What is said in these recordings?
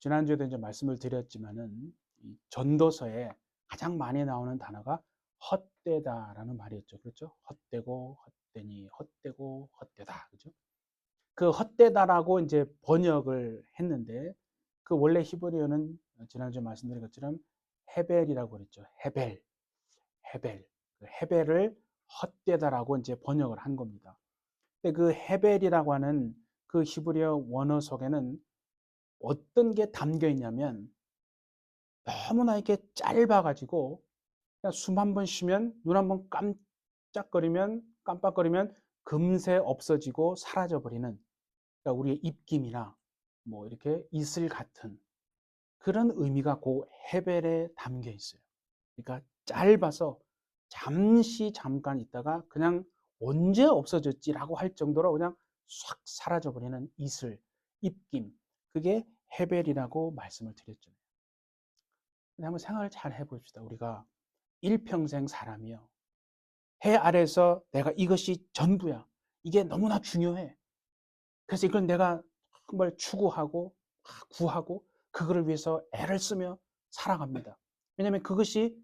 지난주에도 이제 말씀을 드렸지만은 이 전도서에 가장 많이 나오는 단어가 헛되다라는 말이었죠. 그렇죠? 헛되고 헛되니 헛되고 헛되다. 그죠? 그 헛되다라고 이제 번역을 했는데 그 원래 히브리어는 지난주에 말씀드린 것처럼 헤벨이라고 그랬죠. 헤벨. 헤벨. 그 헤벨을 헛되다라고 이제 번역을 한 겁니다. 근데 그 헤벨이라고 하는 그 히브리어 원어 속에는 어떤 게 담겨 있냐면 너무나 이렇게 짧아가지고 그냥 숨 한 번 쉬면 눈 한 번 깜빡거리면 금세 없어지고 사라져버리는 그러니까 우리의 입김이나 뭐 이렇게 이슬 같은 그런 의미가 그 헤벨에 담겨 있어요. 그러니까 짧아서 잠깐 있다가 그냥 언제 없어졌지라고 할 정도로 그냥 싹 사라져버리는 이슬, 입김. 그게 헤벨이라고 말씀을 드렸죠. 근데 한번 생각을 잘 해봅시다. 우리가 일평생 사람이요. 해 아래서 내가 이것이 전부야. 이게 너무나 중요해. 그래서 이걸 내가 정말 추구하고 구하고 그거를 위해서 애를 쓰며 살아갑니다. 왜냐하면 그것이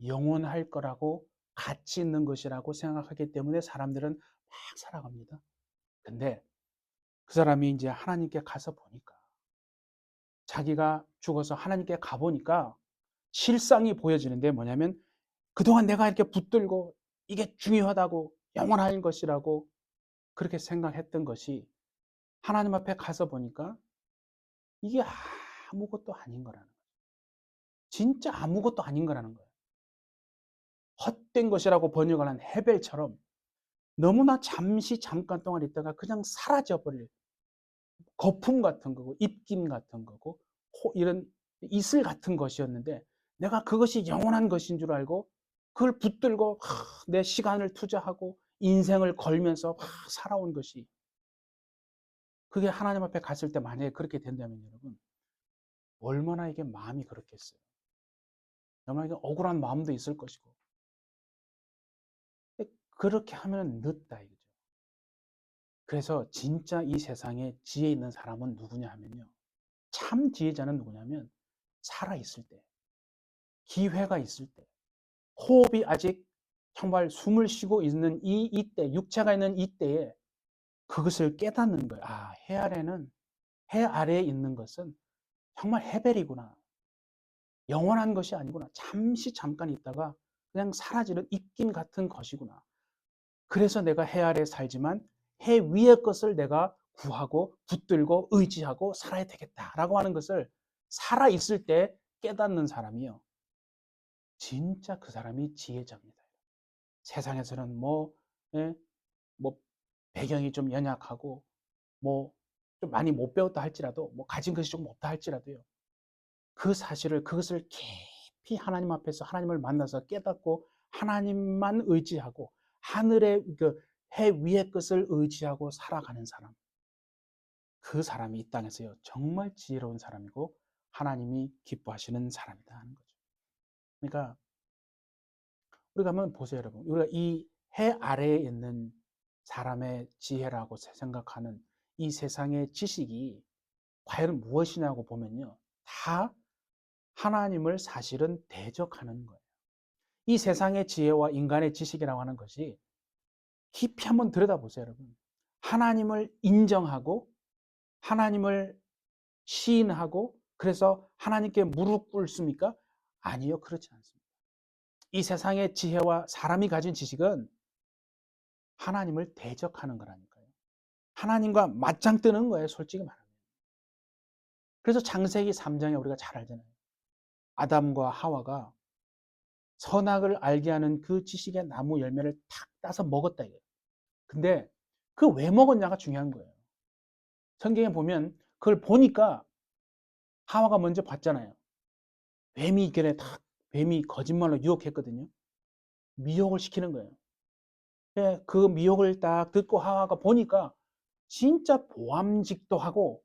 영원할 거라고 가치 있는 것이라고 생각하기 때문에 사람들은 막 살아갑니다. 근데 그 사람이 이제 하나님께 가서 보니까 자기가 죽어서 하나님께 가보니까 실상이 보여지는데 뭐냐면 그동안 내가 이렇게 붙들고 이게 중요하다고 영원한 것이라고 그렇게 생각했던 것이 하나님 앞에 가서 보니까 이게 아무것도 아닌 거라는 거예요. 진짜 아무것도 아닌 거라는 거예요. 헛된 것이라고 번역을 한 헤벨처럼 너무나 잠깐 동안 있다가 그냥 사라져 버릴 거품 같은 거고 입김 같은 거고 이런 이슬 같은 것이었는데 내가 그것이 영원한 것인 줄 알고 그걸 붙들고 내 시간을 투자하고 인생을 걸면서 살아온 것이 그게 하나님 앞에 갔을 때 만약에 그렇게 된다면 여러분 얼마나 이게 마음이 그렇겠어요. 얼마나 이게 억울한 마음도 있을 것이고 그렇게 하면 늦다 이거죠. 그래서 진짜 이 세상에 지혜 있는 사람은 누구냐 하면요. 참 지혜자는 누구냐면 살아있을 때, 기회가 있을 때, 호흡이 아직 정말 숨을 쉬고 있는 이때, 육체가 있는 이때에 그것을 깨닫는 거예요. 아, 해 아래에 있는 것은 정말 헤벨이구나. 영원한 것이 아니구나. 잠깐 있다가 그냥 사라지는 입김 같은 것이구나. 그래서 내가 해 아래에 살지만 해 위의 것을 내가 구하고 붙들고 의지하고 살아야 되겠다라고 하는 것을 살아있을 때 깨닫는 사람이요. 진짜 그 사람이 지혜자입니다. 세상에서는 예, 뭐 배경이 좀 연약하고 뭐 좀 많이 못 배웠다 할지라도 뭐 가진 것이 좀 없다 할지라도요. 그 사실을 그것을 깊이 하나님 앞에서 하나님을 만나서 깨닫고 하나님만 의지하고 하늘의 그 해 위의 것을 의지하고 살아가는 사람. 그 사람이 이 땅에서요. 정말 지혜로운 사람이고 하나님이 기뻐하시는 사람이다 하는 거죠. 그러니까 우리가 한번 보세요, 여러분. 우리가 이 해 아래에 있는 사람의 지혜라고 생각하는 이 세상의 지식이 과연 무엇이냐고 보면요. 다 하나님을 사실은 대적하는 거예요. 이 세상의 지혜와 인간의 지식이라고 하는 것이 깊이 한번 들여다보세요, 여러분. 하나님을 인정하고 하나님을 시인하고 그래서 하나님께 무릎 꿇습니까? 아니요, 그렇지 않습니다. 이 세상의 지혜와 사람이 가진 지식은 하나님을 대적하는 거라니까요. 하나님과 맞짱 뜨는 거예요, 솔직히 말하면. 그래서 창세기 3장에 우리가 잘 알잖아요. 아담과 하와가 선악을 알게 하는 그 지식의 나무 열매를 탁 따서 먹었다 이거예요. 근데 그 왜 먹었냐가 중요한 거예요. 성경에 보면 그걸 보니까 하와가 먼저 봤잖아요. 뱀이 이렇게 탁 뱀이 거짓말로 유혹했거든요. 미혹을 시키는 거예요. 그 미혹을 딱 듣고 하와가 보니까 진짜 보암직도 하고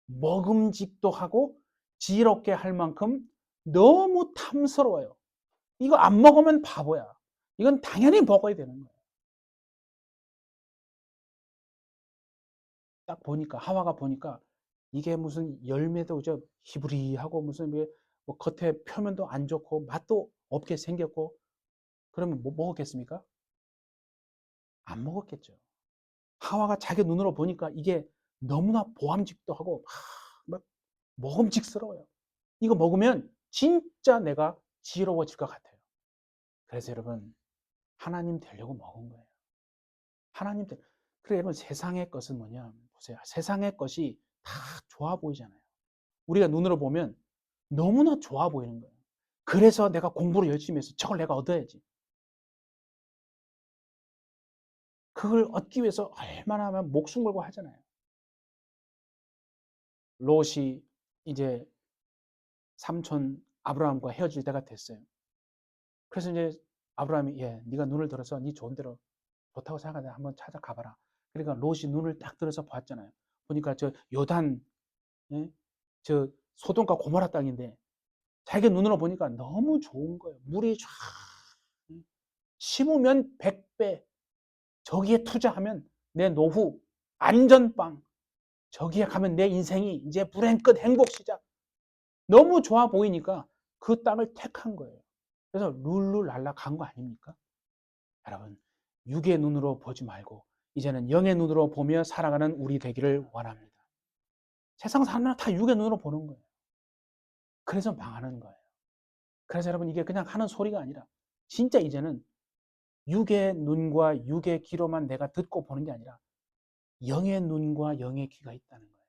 먹음직도 하고 지혜롭게 할 만큼 너무 탐스러워요. 이거 안 먹으면 바보야. 이건 당연히 먹어야 되는 거예요. 딱 보니까 하와가 보니까 이게 무슨 열매도 그저 희부리하고 무슨 뭐 겉에 표면도 안 좋고 맛도 없게 생겼고 그러면 뭐 먹었겠습니까? 안 먹었겠죠. 하와가 자기 눈으로 보니까 이게 너무나 보암직도 하고 막 먹음직스러워요. 이거 먹으면 진짜 내가 지혜로워질 것 같아요. 그래서 여러분 하나님 되려고 먹은 거예요. 하나님 되. 그래 여러분 세상의 것은 뭐냐 보세요. 세상의 것이 다 좋아 보이잖아요. 우리가 눈으로 보면 너무나 좋아 보이는 거예요. 그래서 내가 공부를 열심히 해서 저걸 내가 얻어야지. 그걸 얻기 위해서 얼마나 하면 목숨 걸고 하잖아요. 롯이 이제 삼촌 아브라함과 헤어질 때가 됐어요. 그래서 이제 아브라함이 네가 눈을 들어서 네 좋은 대로 좋다고 생각하는데 한번 찾아가봐라. 그러니까 롯이 눈을 딱 들어서 봤잖아요. 보니까 저 요단, 예? 저 소돔과 고모라 땅인데 자기 눈으로 보니까 너무 좋은 거예요. 물이 쫙 심으면 100배, 저기에 투자하면 내 노후 안전빵, 저기에 가면 내 인생이 이제 불행 끝 행복 시작. 너무 좋아 보이니까 그 땅을 택한 거예요. 그래서 룰루랄라 간 거 아닙니까? 여러분, 육의 눈으로 보지 말고 이제는 영의 눈으로 보며 살아가는 우리 되기를 원합니다. 세상 사람들은 다 육의 눈으로 보는 거예요. 그래서 망하는 거예요. 그래서 여러분 이게 그냥 하는 소리가 아니라 진짜 이제는 육의 눈과 육의 귀로만 내가 듣고 보는 게 아니라 영의 눈과 영의 귀가 있다는 거예요.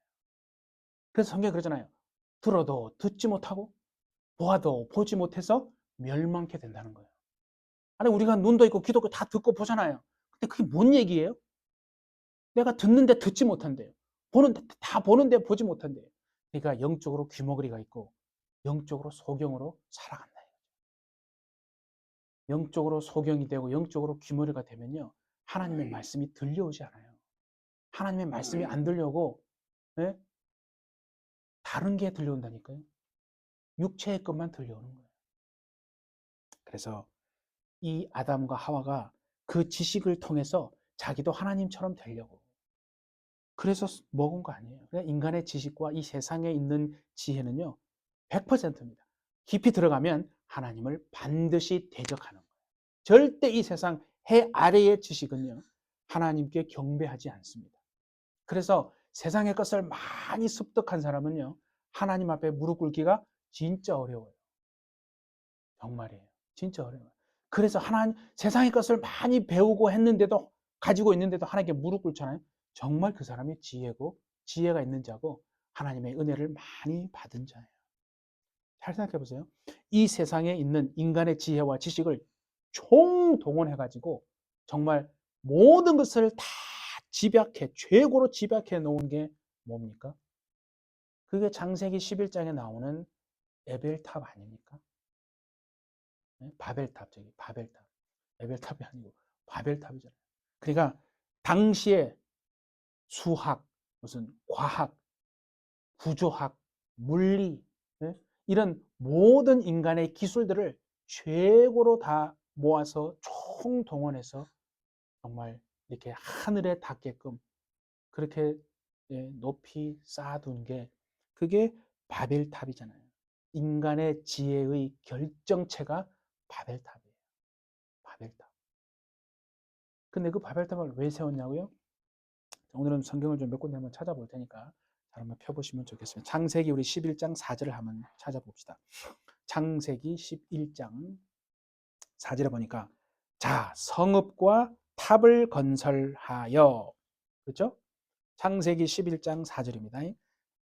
그래서 성경이 그러잖아요. 들어도 듣지 못하고 보아도 보지 못해서 멸망케 된다는 거예요. 아니 우리가 눈도 있고 귀도 있고 다 듣고 보잖아요. 근데 그게 뭔 얘기예요? 내가 듣는데 듣지 못한대요. 보는데 다 보는데 보지 못한대요. 그러니까 영적으로 귀머거리가 있고 영적으로 소경으로 살아간다. 영적으로 소경이 되고 영적으로 귀머리가 되면요. 하나님의 말씀이 들려오지 않아요. 하나님의 말씀이 안 들려오고 예? 다른 게 들려온다니까요. 육체의 것만 들려오는 거예요. 그래서 이 아담과 하와가 그 지식을 통해서 자기도 하나님처럼 되려고 그래서 먹은 거 아니에요. 인간의 지식과 이 세상에 있는 지혜는요. 100%입니다. 깊이 들어가면 하나님을 반드시 대적하는 거예요. 절대 이 세상 해 아래의 지식은요. 하나님께 경배하지 않습니다. 그래서 세상의 것을 많이 습득한 사람은요. 하나님 앞에 무릎 꿇기가 진짜 어려워요. 정말이에요. 진짜 어려워요. 그래서 하나님 세상의 것을 많이 배우고 했는데도 가지고 있는데도 하나님께 무릎 꿇잖아요. 정말 그 사람이 지혜고 지혜가 있는 자고 하나님의 은혜를 많이 받은 자예요. 잘 생각해 보세요. 이 세상에 있는 인간의 지혜와 지식을 총동원해 가지고 정말 모든 것을 다 집약해 최고로 집약해 놓은 게 뭡니까? 그게 창세기 11장에 나오는 에벨탑 아닙니까? 바벨탑 저기 바벨탑. 에벨탑이 아니고 바벨탑이잖아요. 그러니까 당시에 수학, 무슨 과학, 구조학, 물리 이런 모든 인간의 기술들을 최고로 다 모아서 총동원해서 정말 이렇게 하늘에 닿게끔 그렇게 높이 쌓아둔 게 그게 바벨탑이잖아요. 인간의 지혜의 결정체가 바벨탑이에요. 바벨탑. 근데 그 바벨탑을 왜 세웠냐고요? 오늘은 성경을 좀 몇 군데 한번 찾아볼 테니까 한번 펴보시면 좋겠습니다. 창세기 우리 11장 4절을 한번 찾아봅시다. 창세기 11장 4절에 보니까 자 성읍과 탑을 건설하여 그렇죠? 창세기 11장 4절입니다.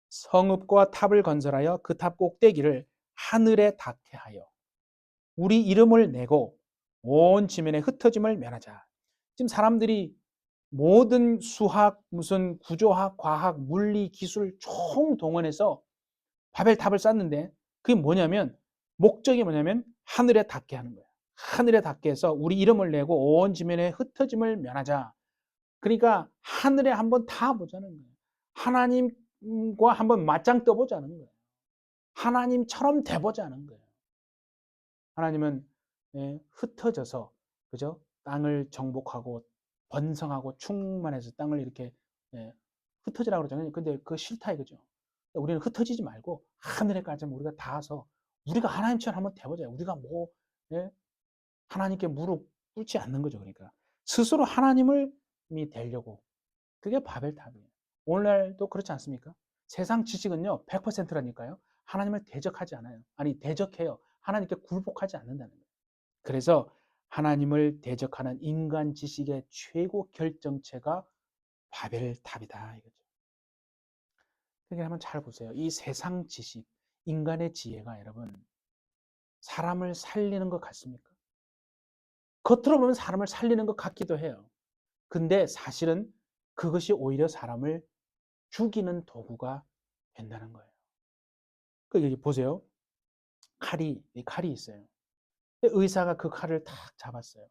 성읍과 탑을 건설하여 그 탑 꼭대기를 하늘에 닿게 하여 우리 이름을 내고 온 지면에 흩어짐을 면하자. 지금 사람들이 모든 수학, 무슨 구조학, 과학, 물리, 기술 총동원해서 바벨탑을 쌓는데 그게 뭐냐면 목적이 뭐냐면 하늘에 닿게 하는 거예요. 하늘에 닿게 해서 우리 이름을 내고 온 지면에 흩어짐을 면하자. 그러니까 하늘에 한번 닿아보자는 거예요. 하나님과 한번 맞짱 떠보자는 거예요. 하나님처럼 돼보자는 거예요. 하나님은 흩어져서 그죠? 땅을 정복하고 번성하고 충만해서 땅을 이렇게 흩어지라고 그러잖아요. 근데 그거 싫다 이거죠. 우리는 흩어지지 말고 하늘에까지 우리가 닿아서 우리가 하나님처럼 한번 돼보자. 우리가 뭐 예? 하나님께 무릎 꿇지 않는 거죠. 그러니까 스스로 하나님을 되려고. 그게 바벨탑이에요. 오늘날도 그렇지 않습니까? 세상 지식은요 100%라니까요. 하나님을 대적하지 않아요. 아니 대적해요. 하나님께 굴복하지 않는다는 거예요. 그래서 하나님을 대적하는 인간 지식의 최고 결정체가 바벨탑이다 이거죠. 그러니까 한번 잘 보세요. 이 세상 지식, 인간의 지혜가 여러분 사람을 살리는 것 같습니까? 겉으로 보면 사람을 살리는 것 같기도 해요. 근데 사실은 그것이 오히려 사람을 죽이는 도구가 된다는 거예요. 그 여기 보세요. 칼이 있어요. 의사가 그 칼을 탁 잡았어요.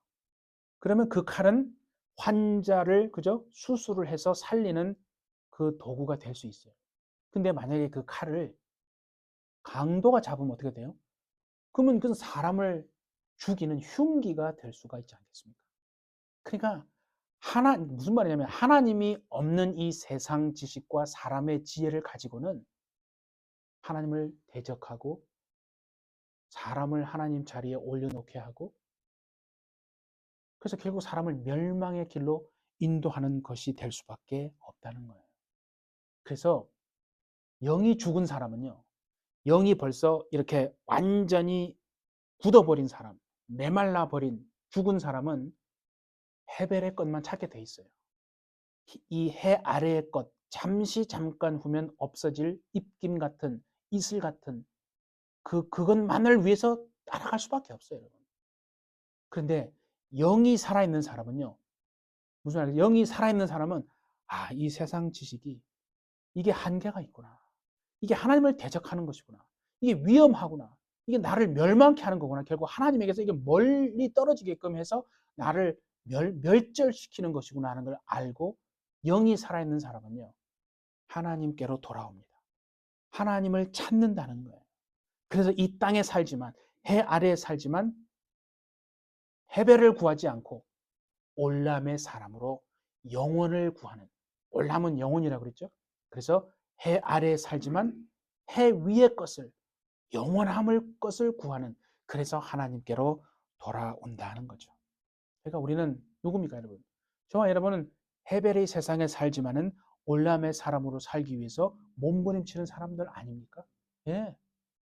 그러면 그 칼은 환자를 그죠? 수술을 해서 살리는 그 도구가 될 수 있어요. 근데 만약에 그 칼을 강도가 잡으면 어떻게 돼요? 그러면 그건 사람을 죽이는 흉기가 될 수가 있지 않겠습니까? 그러니까 무슨 말이냐면 하나님이 없는 이 세상 지식과 사람의 지혜를 가지고는 하나님을 대적하고 사람을 하나님 자리에 올려놓게 하고 그래서 결국 사람을 멸망의 길로 인도하는 것이 될 수밖에 없다는 거예요. 그래서 영이 죽은 사람은요. 영이 벌써 이렇게 완전히 굳어버린 사람, 메말라버린 죽은 사람은 헤벨의 것만 찾게 돼 있어요. 이 해 아래의 것, 잠깐 후면 없어질 입김 같은 이슬 같은 그것만을 위해서 따라갈 수밖에 없어요. 여러분. 그런데 영이 살아있는 사람은요. 무슨 말이에요? 영이 살아있는 사람은 이 세상 지식이 이게 한계가 있구나. 이게 하나님을 대적하는 것이구나. 이게 위험하구나. 이게 나를 멸망케 하는 거구나. 결국 하나님에게서 이게 멀리 떨어지게끔 해서 나를 멸절시키는 것이구나 하는 걸 알고 영이 살아있는 사람은요. 하나님께로 돌아옵니다. 하나님을 찾는다는 거예요. 그래서 이 땅에 살지만 해 아래에 살지만 해배를 구하지 않고 올람의 사람으로 영혼을 구하는 올람은 영혼이라고 그랬죠. 그래서 해 아래에 살지만 해 위의 것을 영원함을 것을 구하는 그래서 하나님께로 돌아온다는 거죠. 그러니까 우리는 누굽니까 여러분? 저와 여러분은 헤벨의 세상에 살지만은 올람의 사람으로 살기 위해서 몸부림치는 사람들 아닙니까? 예.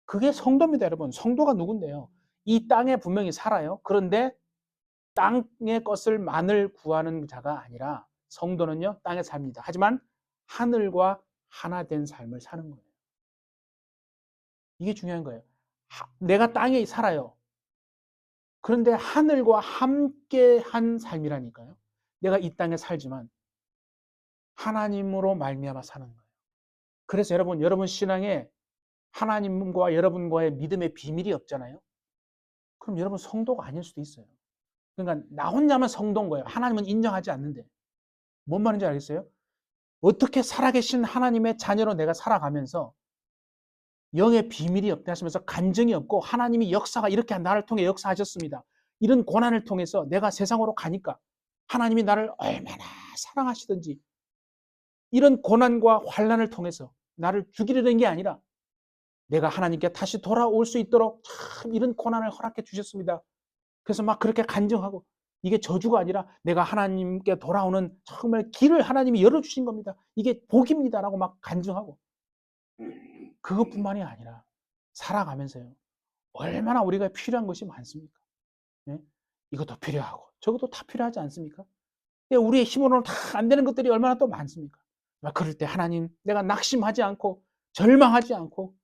그게 성도입니다, 여러분. 성도가 누군데요? 이 땅에 분명히 살아요. 그런데 땅의 것을만을 구하는 자가 아니라 성도는요, 땅에 삽니다. 하지만 하늘과 하나 된 삶을 사는 거예요. 이게 중요한 거예요. 내가 땅에 살아요. 그런데 하늘과 함께 한 삶이라니까요. 내가 이 땅에 살지만 하나님으로 말미암아 사는 거예요. 그래서 여러분 신앙에 하나님과 여러분과의 믿음의 비밀이 없잖아요. 그럼 여러분 성도가 아닐 수도 있어요. 그러니까 나 혼자만 성도인 거예요. 하나님은 인정하지 않는데. 뭔 말인지 알겠어요? 어떻게 살아계신 하나님의 자녀로 내가 살아가면서 영의 비밀이 없다 하시면서 간증이 없고 하나님이 역사가 이렇게 나를 통해 역사하셨습니다. 이런 고난을 통해서 내가 세상으로 가니까 하나님이 나를 얼마나 사랑하시든지 이런 고난과 환난을 통해서 나를 죽이려는 게 아니라 내가 하나님께 다시 돌아올 수 있도록 참 이런 고난을 허락해 주셨습니다. 그래서 막 그렇게 간증하고 이게 저주가 아니라 내가 하나님께 돌아오는 정말 길을 하나님이 열어주신 겁니다. 이게 복입니다라고 막 간증하고 그것뿐만이 아니라 살아가면서요. 얼마나 우리가 필요한 것이 많습니까? 예? 이것도 필요하고 저것도 다 필요하지 않습니까? 우리의 힘으로는 다 안 되는 것들이 얼마나 또 많습니까? 그럴 때 하나님 내가 낙심하지 않고 절망하지 않고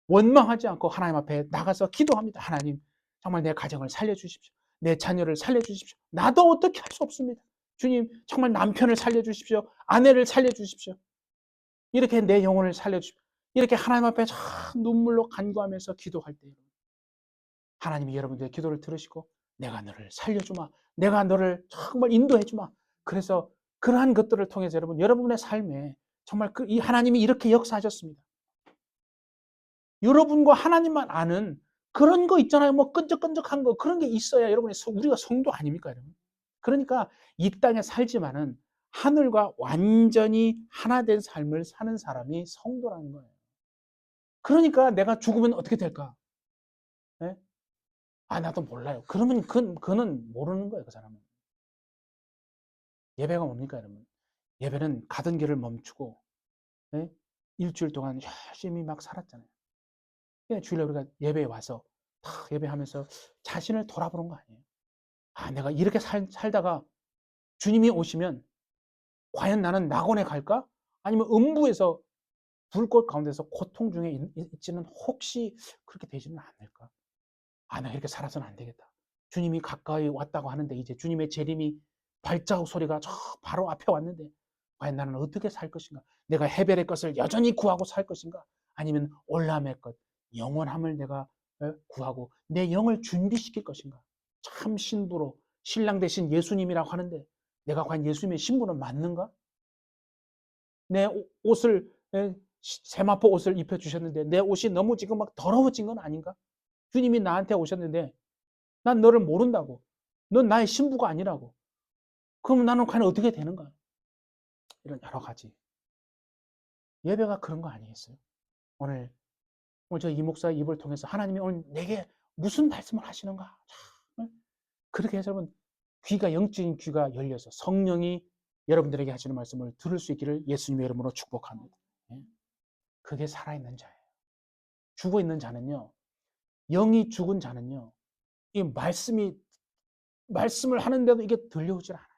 원망하지 않고 하나님 앞에 나가서 기도합니다. 하나님 정말 내 가정을 살려주십시오. 내 자녀를 살려주십시오. 나도 어떻게 할 수 없습니다. 주님 정말 남편을 살려주십시오. 아내를 살려주십시오. 이렇게 내 영혼을 살려주십시오. 이렇게 하나님 앞에 눈물로 간구하면서 기도할 때 하나님이 여러분들의 기도를 들으시고 내가 너를 살려주마. 내가 너를 정말 인도해주마. 그래서 그러한 것들을 통해서 여러분의 삶에 정말 이 하나님이 이렇게 역사하셨습니다. 여러분과 하나님만 아는 그런 거 있잖아요. 뭐 끈적끈적한 거 그런 게 있어야 우리가 성도 아닙니까, 여러분? 그러니까 이 땅에 살지만은 하늘과 완전히 하나 된 삶을 사는 사람이 성도라는 거예요. 그러니까 내가 죽으면 어떻게 될까? 예? 아, 나도 몰라요. 그러면 그는 모르는 거예요, 그 사람은. 예배가 뭡니까, 여러분? 예배는 가던 길을 멈추고, 예? 일주일 동안 열심히 막 살았잖아요. 그냥 주일날 우리가 예배에 와서 탁 예배하면서 자신을 돌아보는 거 아니에요? 아, 내가 이렇게 살다가 주님이 오시면 과연 나는 낙원에 갈까? 아니면 음부에서 불꽃 가운데서 고통 중에 있지는 혹시 그렇게 되지는 않을까? 아, 나 이렇게 살아서는 안 되겠다. 주님이 가까이 왔다고 하는데 이제 주님의 재림이 발자국 소리가 저 바로 앞에 왔는데 과연 나는 어떻게 살 것인가? 내가 헤벨의 것을 여전히 구하고 살 것인가? 아니면 올람의 것, 영원함을 내가 구하고 내 영을 준비시킬 것인가? 참 신부로 신랑 대신 예수님이라고 하는데 내가 과연 예수님의 신부는 맞는가? 내 옷을 세마포 옷을 입혀 주셨는데 내 옷이 너무 지금 막 더러워진 건 아닌가? 주님이 나한테 오셨는데 난 너를 모른다고. 넌 나의 신부가 아니라고. 그럼 나는 과연 어떻게 되는가? 이런 여러 가지. 예배가 그런 거 아니겠어요? 오늘 저 이 목사의 입을 통해서 하나님이 오늘 내게 무슨 말씀을 하시는가? 그렇게 해서 여러분 귀가 영적인 귀가 열려서 성령이 여러분들에게 하시는 말씀을 들을 수 있기를 예수님의 이름으로 축복합니다. 그게 살아있는 자예요. 죽어있는 자는요. 영이 죽은 자는요. 이 말씀을 하는데도 이게 들려오질 않아요.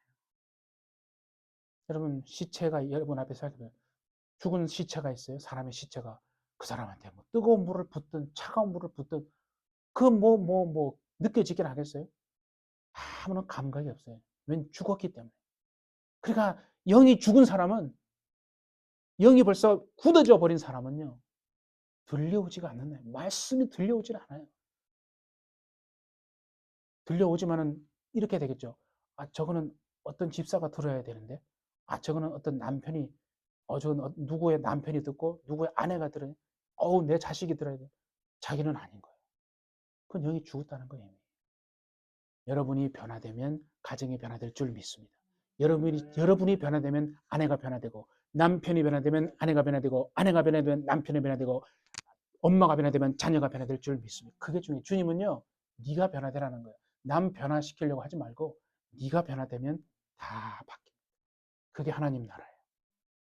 여러분 시체가 여러분 앞에 살펴보면 죽은 시체가 있어요. 사람의 시체가 그 사람한테 뭐 뜨거운 물을 붓든 차가운 물을 붓든 그 느껴지긴 하겠어요? 아무런 감각이 없어요. 웬 죽었기 때문에. 그러니까 영이 죽은 사람은 영이 벌써 굳어져 버린 사람은요. 들려오지가 않는다. 말씀이 들려오질 않아요. 들려오지만은 이렇게 되겠죠. 아, 저거는 어떤 집사가 들어야 되는데, 아, 저거는 어떤 남편이, 저건 누구의 남편이 듣고 누구의 아내가 들어야 돼. 어우, 내 자식이 들어야 돼. 자기는 아닌 거예요. 그건 영이 죽었다는 거예요. 여러분이 변화되면 가정이 변화될 줄 믿습니다. 여러분이 변화되면 아내가 변화되고, 남편이 변화되면 아내가 변화되고, 아내가 변화되면 남편이 변화되고, 엄마가 변화되면 자녀가 변화될 줄 믿습니다. 그게 중요해요. 주님은요, 네가 변화되라는 거예요. 남 변화시키려고 하지 말고 네가 변화되면 다 바뀝니다. 그게 하나님 나라예요.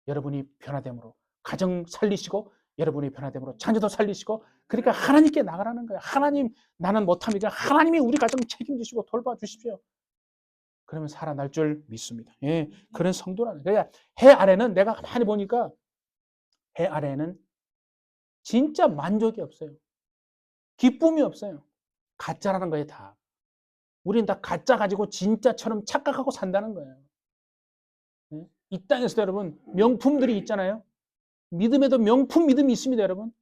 여러분이 변화됨으로 가정 살리시고 여러분이 변화됨으로 자녀도 살리시고 그러니까 하나님께 나가라는 거예요. 하나님 나는 못합니다. 하나님이 우리 가정 책임지시고 돌봐주십시오. 그러면 살아날 줄 믿습니다. 예, 그런 성도라는 거예요. 그러니까 해 아래는 내가 가만히 보니까 해 아래는 진짜 만족이 없어요. 기쁨이 없어요. 가짜라는 거예요, 다. 우리는 다 가짜 가지고 진짜처럼 착각하고 산다는 거예요. 예? 이 땅에서도 여러분 명품들이 있잖아요. 믿음에도 명품 믿음이 있습니다, 여러분.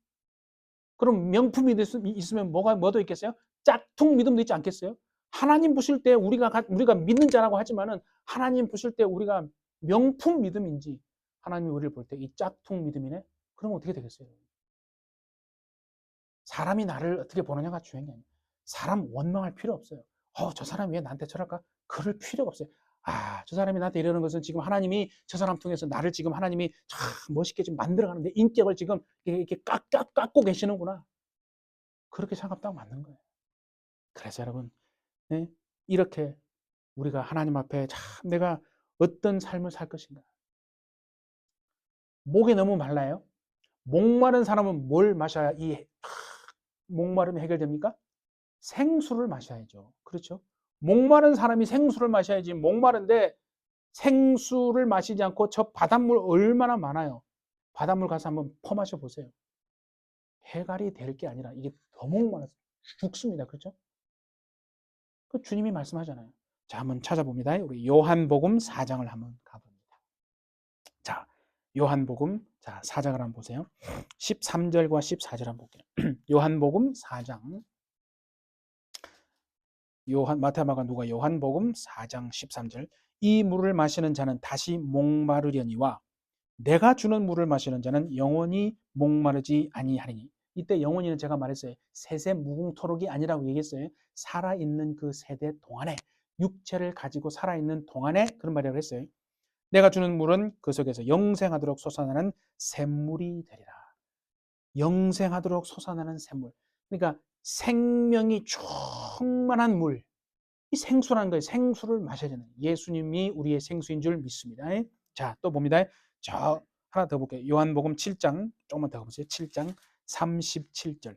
그럼 명품이 있으면 뭐도 있겠어요? 짝퉁 믿음도 있지 않겠어요? 하나님 보실 때 우리가 믿는 자라고 하지만은 하나님 보실 때 우리가 명품 믿음인지 하나님이 우리를 볼 때 이 짝퉁 믿음이네? 그럼 어떻게 되겠어요? 사람이 나를 어떻게 보느냐가 중요한 게 아니에요. 사람 원망할 필요 없어요. 저 사람이 왜 나한테 저럴까? 그럴 필요가 없어요. 아, 저 사람이 나한테 이러는 것은 지금 하나님이 저 사람 통해서 나를 지금 하나님이 참 멋있게 좀 만들어가는데 인격을 지금 이렇게 깎고 계시는구나. 그렇게 생각하면 딱 맞는 거예요. 그래서 여러분, 예? 이렇게 우리가 하나님 앞에 참 내가 어떤 삶을 살 것인가. 목이 너무 말라요. 목마른 사람은 뭘 마셔야 이 목마름이 해결됩니까? 생수를 마셔야죠. 그렇죠? 목마른 사람이 생수를 마셔야지. 목마른데 생수를 마시지 않고 저 바닷물 얼마나 많아요. 바닷물 가서 한번 퍼마셔 보세요. 해갈이 될 게 아니라 이게 더 목말라서 죽습니다. 그렇죠? 그 주님이 말씀하잖아요. 자, 한번 찾아봅니다. 우리 요한복음 4장을 한번 가봅니다. 자, 요한복음 4장을 한번 보세요. 13절과 14절 한번 볼게요. 요한복음 4장 마태, 마가, 누가 요한복음 4장 13절 이 물을 마시는 자는 다시 목마르려니와 내가 주는 물을 마시는 자는 영원히 목마르지 아니하리니. 이때 영원히는 제가 말했어요. 세세 무궁토록이 아니라고 얘기했어요. 살아있는 그 세대 동안에 육체를 가지고 살아있는 동안에 그런 말이라고 했어요. 내가 주는 물은 그 속에서 영생하도록 솟아나는 샘물이 되리라. 영생하도록 솟아나는 샘물. 그러니까 생명이 충만한 물. 이 생수라는 거예요. 생수를 마셔야 되는 거예요. 예수님이 우리의 생수인 줄 믿습니다. 자, 또 봅니다. 저 하나 더 볼게요. 요한복음 7장, 조금만 더 가보세요. 7장 37절.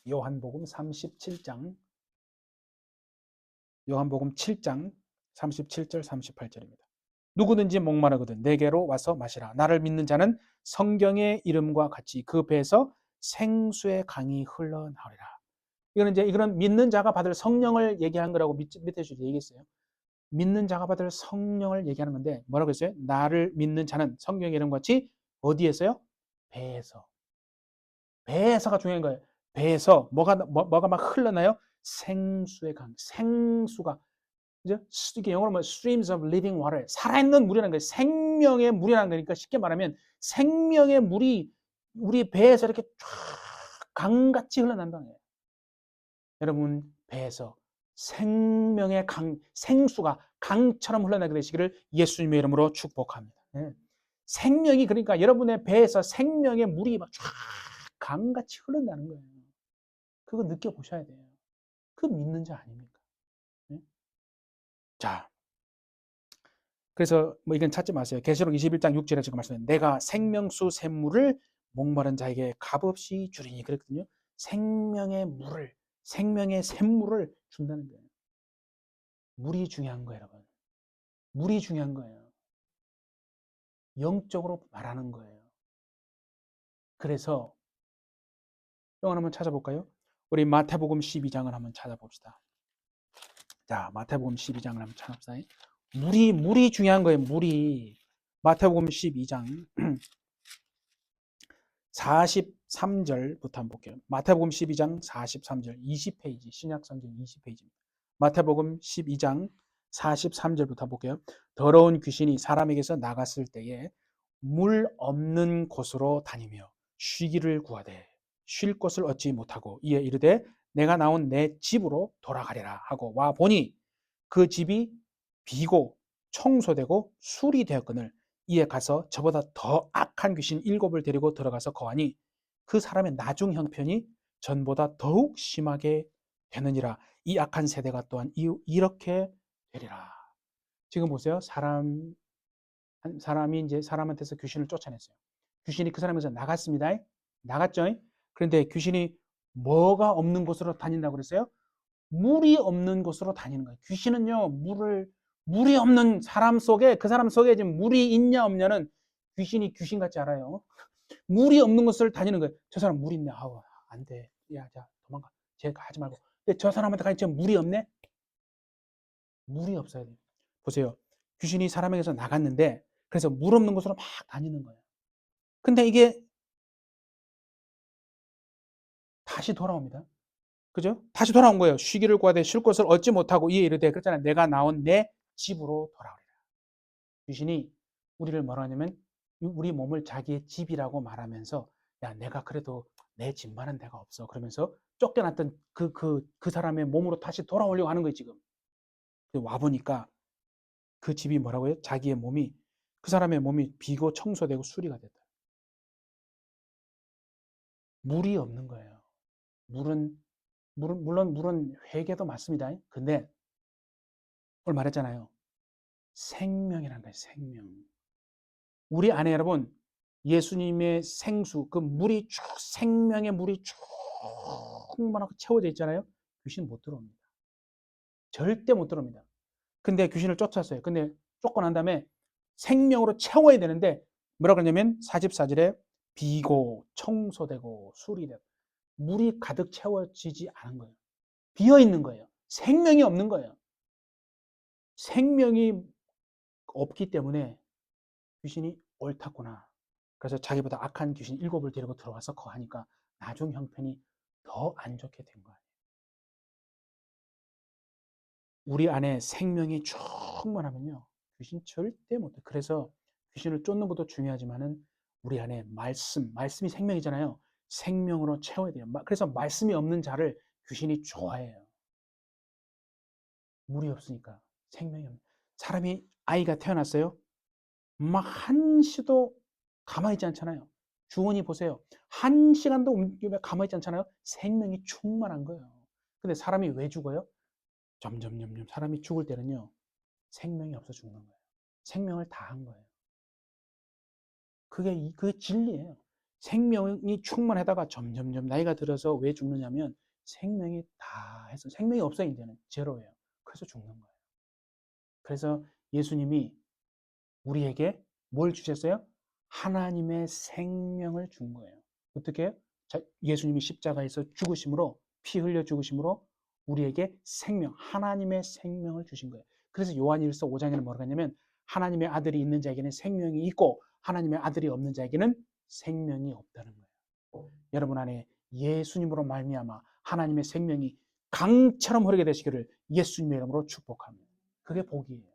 요한복음 37장. 요한복음 7장 37절 38절입니다. 누구든지 목마르거든 내게로 와서 마시라. 나를 믿는 자는 성경의 이름과 같이 그 배에서 생수의 강이 흘러나오리라. 이거는 믿는 자가 받을 성령을 얘기한 거라고 밑에 주제 얘기했어요. 믿는 자가 받을 성령을 얘기하는 건데 뭐라고 했어요? 나를 믿는 자는 성경의 이름과 같이 어디에서요? 배에서. 배에서가 중요한 거예요. 배에서 뭐가 막 흘러나요? 생수의 강, 생수가 그죠? 이게 영어로 뭐 streams of living water, 살아있는 물이라는 거예요. 생명의 물이라는 거니까 쉽게 말하면 생명의 물이 우리 배에서 이렇게 쫙 강같이 흘러난다는 거예요. 여러분 배에서 생명의 강, 생수가 강처럼 흘러나게 되시기를 예수님의 이름으로 축복합니다. 네. 생명이 그러니까 여러분의 배에서 생명의 물이 막 쫙 강같이 흐른다는 거예요. 그거 느껴보셔야 돼요. 그 믿는 자 아닙니까? 네? 자, 그래서 뭐 이건 찾지 마세요. 계시록 21장 6절에 지금 말씀해 내가 생명수 샘물을 목마른 자에게 값없이 주리니 그랬거든요. 생명의 물을 생명의 샘물을 준다는 거예요. 물이 중요한 거예요, 여러분. 물이 중요한 거예요. 영적으로 말하는 거예요. 그래서 또 한번 찾아볼까요? 우리 마태복음 12장을 한번 찾아봅시다. 자, 마태복음 12장을 한번 찾아봅시다. 물이 중요한 거예요. 물이. 마태복음 12장 43절부터 한번 볼게요. 마태복음 12장 43절 20페이지 신약성경 20페이지입니다. 마태복음 12장 43절부터 볼게요. 더러운 귀신이 사람에게서 나갔을 때에 물 없는 곳으로 다니며 쉬기를 구하되 쉴 곳을 얻지 못하고 이에 이르되 내가 나온 내 집으로 돌아가리라 하고 와 보니 그 집이 비고 청소되고 술이 되었거늘 이에 가서 저보다 더 악한 귀신 7을 데리고 들어가서 거하니 그 사람의 나중 형편이 전보다 더욱 심하게 되느니라. 이 악한 세대가 또한 이렇게 되리라. 지금 보세요. 사람이 이제 사람한테서 귀신을 쫓아냈어요. 귀신이 그 사람에서 나갔습니다. 나갔죠. 그런데 귀신이 뭐가 없는 곳으로 다닌다고 그랬어요? 물이 없는 곳으로 다니는 거예요. 귀신은요, 물이 없는 사람 속에, 그 사람 속에 지금 물이 있냐, 없냐는 귀신이 귀신 같지 않아요. 물이 없는 곳을 다니는 거예요. 저 사람 물 있네. 아우, 안 돼. 야, 자, 도망가. 쟤가 하지 말고. 근데 저 사람한테 가니까 물이 없네? 물이 없어야 돼요. 보세요. 귀신이 사람에게서 나갔는데, 그래서 물 없는 곳으로 막 다니는 거예요. 근데 이게 다시 돌아옵니다. 그죠? 다시 돌아온 거예요. 쉬기를 구하되 쉴 곳을 얻지 못하고 이에 이르되 그랬잖아요. 내가 나온 내 집으로 돌아오리라. 귀신이 우리를 뭐라 하냐면 우리 몸을 자기의 집이라고 말하면서 야 내가 그래도 내 집만은 데가 없어. 그러면서 쫓겨났던 그 사람의 몸으로 다시 돌아오려고 하는 거예요 지금. 와보니까 그 집이 뭐라고요? 자기의 몸이 그 사람의 몸이 비고 청소되고 수리가 됐다. 물이 없는 거예요. 물론 물은 회개도 맞습니다. 근데 오늘 말했잖아요. 생명이라는 거예요. 생명. 우리 안에 여러분 예수님의 생수 그 물이 쭉 생명의 물이 쭉 충만하게 채워져 있잖아요. 귀신 못 들어옵니다. 절대 못 들어옵니다. 근데 귀신을 쫓았어요. 근데 쫓고 난 다음에 생명으로 채워야 되는데 뭐라고 그러냐면 44절에 비고 청소되고 수리되고 물이 가득 채워지지 않은 거예요. 비어 있는 거예요. 생명이 없는 거예요. 생명이 없기 때문에 귀신이 옳았구나. 그래서 자기보다 악한 귀신 7을 데리고 들어와서 거하니까 나중 형편이 더 안 좋게 된 거예요. 우리 안에 생명이 충만하면요. 귀신 절대 못해. 그래서 귀신을 쫓는 것도 중요하지만은 우리 안에 말씀이 생명이잖아요. 생명으로 채워야 돼요. 그래서 말씀이 없는 자를 귀신이 좋아해요. 물이 없으니까 생명이 없는. 사람이 아이가 태어났어요. 막 한시도 가만히 있지 않잖아요. 주원이 보세요. 한 시간도 가만히 있지 않잖아요. 생명이 충만한 거예요. 근데 사람이 왜 죽어요? 점점점점 사람이 죽을 때는요. 생명이 없어 죽는 거예요. 생명을 다 한 거예요. 그게 진리예요. 생명이 충만하다가 점점점 나이가 들어서 왜 죽느냐면 생명이 다 해서 생명이 없어요. 이제는 제로예요. 그래서 죽는 거예요. 그래서 예수님이 우리에게 뭘 주셨어요? 하나님의 생명을 준 거예요. 어떻게 해요? 예수님이 십자가에서 죽으심으로 피 흘려 죽으심으로 우리에게 생명, 하나님의 생명을 주신 거예요. 그래서 요한일서 5장에는 뭐라고 하냐면 하나님의 아들이 있는 자에게는 생명이 있고 하나님의 아들이 없는 자에게는 생명이 없다는 거예요. 여러분 안에 예수님으로 말미암아 하나님의 생명이 강처럼 흐르게 되시기를 예수님의 이름으로 축복합니다. 그게 복이에요.